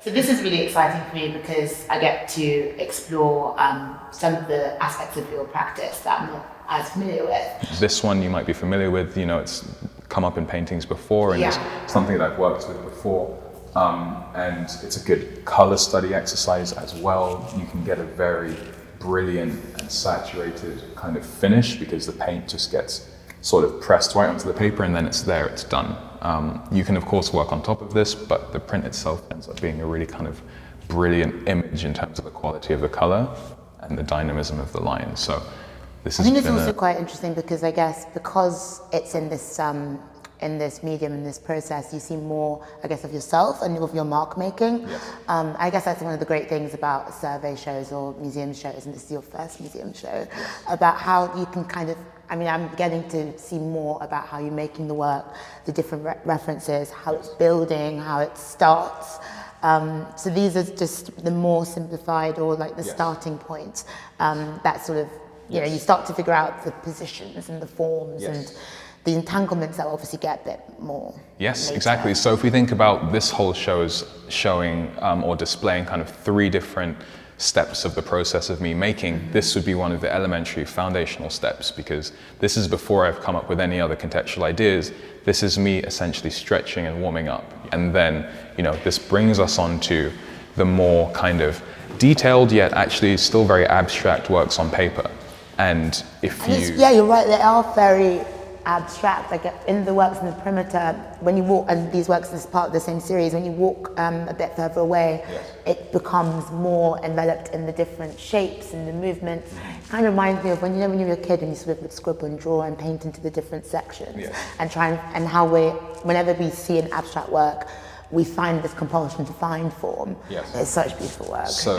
So this is really exciting for me because I get to explore some of the aspects of your practice that I'm not as familiar with. This one you might be familiar with, it's come up in paintings before, and it's something that I've worked with before. And it's a good color study exercise as well. You can get a very brilliant and saturated kind of finish because the paint just gets sort of pressed right onto the paper and then it's there, it's done. You can of course work on top of this, but the print itself ends up being a really kind of brilliant image in terms of the quality of the color and the dynamism of the line. So this has I think it's also quite interesting because I guess because it's in this medium, in this process, you see more, I guess, of yourself and of your mark making. Yes. I guess that's one of the great things about survey shows or museum shows, and this is your first museum show, about how you can kind of, I'm getting to see more about how you're making the work, the different references, how it's building, how it starts. So these are just the more simplified or like the starting points that sort of, you start to figure out the positions and the forms and the entanglements that will obviously get a bit more. Yes, later. exactly. So if we think about this whole show as showing or displaying kind of 3 different steps of the process of me making, this would be one of the elementary foundational steps, because this is before I've come up with any other contextual ideas. This is me essentially stretching and warming up. And then, this brings us on to the more kind of detailed yet actually still very abstract works on paper. And you're right, they are very abstract. Like in the works in the perimeter, when you walk, and these works is part of the same series, when you walk a bit further away, it becomes more enveloped in the different shapes and the movements. It kind of reminds me of when you were a kid and you sort of would scribble and draw and paint into the different sections, and how whenever we see an abstract work, we find this compulsion to find form. It's such beautiful work. So,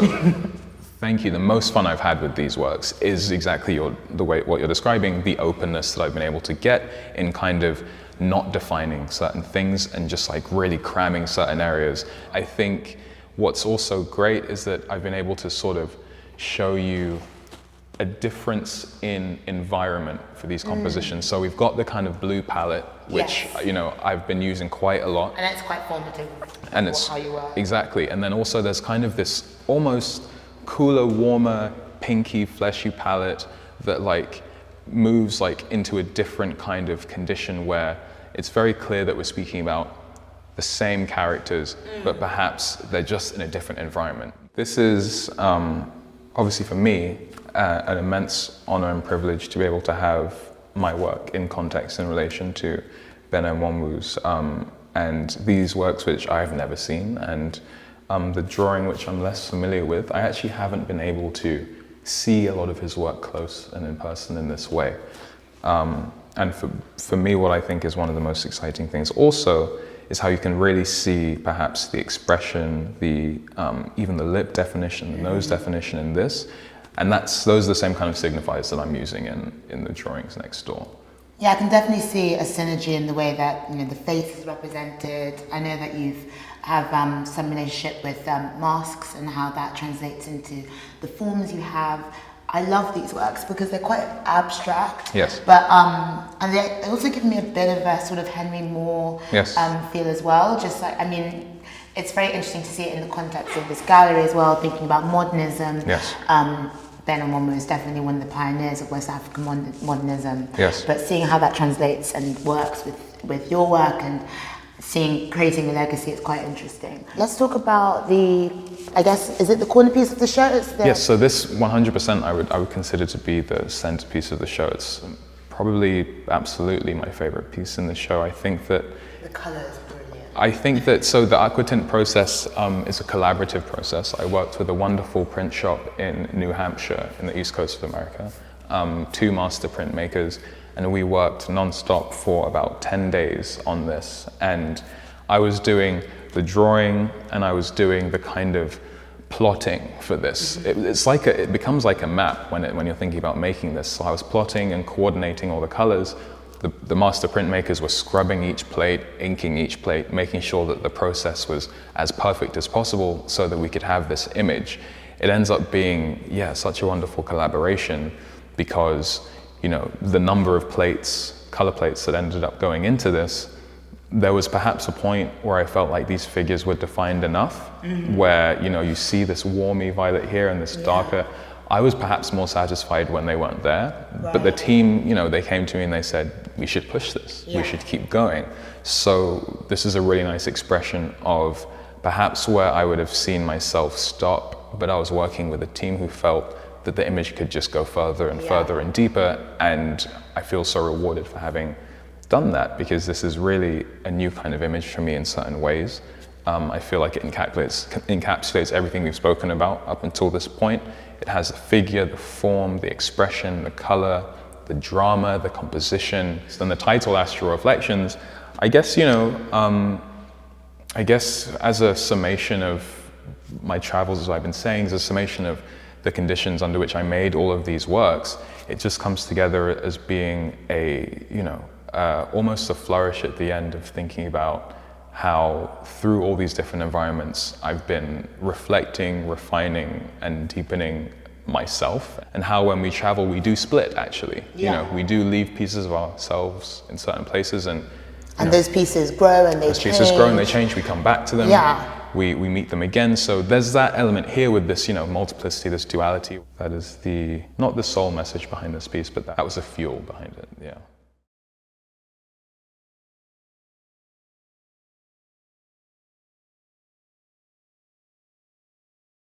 thank you. The most fun I've had with these works is exactly what you're describing, the openness that I've been able to get in kind of not defining certain things and just like really cramming certain areas. I think what's also great is that I've been able to sort of show you a difference in environment for these compositions. So we've got the kind of blue palette, which I've been using quite a lot. And it's quite formative and it's how you work. Exactly. And then also there's kind of this almost cooler, warmer, pinky, fleshy palette that like moves like into a different kind of condition where it's very clear that we're speaking about the same characters, but perhaps they're just in a different environment. This is obviously for me an immense honor and privilege to be able to have my work in context in relation to Beno Mwambu's and these works which I've never seen, and the drawing which I'm less familiar with. I actually haven't been able to see a lot of his work close and in person in this way. And for me, what I think is one of the most exciting things also is how you can really see perhaps the expression, even the lip definition, the nose definition in this. And those are the same kind of signifiers that I'm using in the drawings next door. Yeah, I can definitely see a synergy in the way that the face is represented. I know that you have some relationship with masks and how that translates into the forms you have. I love these works because they're quite abstract. Yes. But and they also give me a bit of a sort of Henry Moore feel as well. Just like, it's very interesting to see it in the context of this gallery as well, thinking about modernism. Yes. Beno Mwambu is definitely one of the pioneers of West African modernism. Yes. But seeing how that translates and works with your work and creating a legacy is quite interesting. Let's talk about is it the corner piece of the show? Yes, so this 100% I would consider to be the centerpiece of the show. It's probably absolutely my favorite piece in the show. I think that the color is brilliant. I think that, so the aquatint process is a collaborative process. I worked with a wonderful print shop in New Hampshire in the east coast of America, 2 master printmakers, and we worked non-stop for about 10 days on this. And I was doing the drawing and I was doing the kind of plotting for this. It becomes like a map when you're thinking about making this. So I was plotting and coordinating all the colors. The master printmakers were scrubbing each plate, inking each plate, making sure that the process was as perfect as possible so that we could have this image. It ends up being, such a wonderful collaboration because, the number of plates, color plates that ended up going into this there was perhaps a point where I felt like these figures were defined enough, where, you know, you see this warmy violet here and this darker. I was perhaps more satisfied when they weren't there, but the team, you know, they came to me and they said, we should push this, we should keep going. So this is a really nice expression of perhaps where I would have seen myself stop, but I was working with a team who felt that the image could just go further and further and deeper, and I feel so rewarded for having done that, because this is really a new kind of image for me in certain ways. I feel like it encapsulates everything we've spoken about up until this point. It has the figure, the form, the expression, the color, the drama, the composition. Then the title, Astral Reflections, I guess, you know, I guess as a summation of my travels, as I've been saying, as a summation of the conditions under which I made all of these works, it just comes together as being a, you know, almost a flourish at the end of thinking about how through all these different environments I've been reflecting, refining, and deepening myself, and how when we travel we do split, actually. You know, we do leave pieces of ourselves in certain places, and those pieces grow and they change. Those pieces grow and they change, we come back to them, we meet them again. So there's that element here with this, you know, multiplicity, this duality. That is not the sole message behind this piece, but that was the fuel behind it,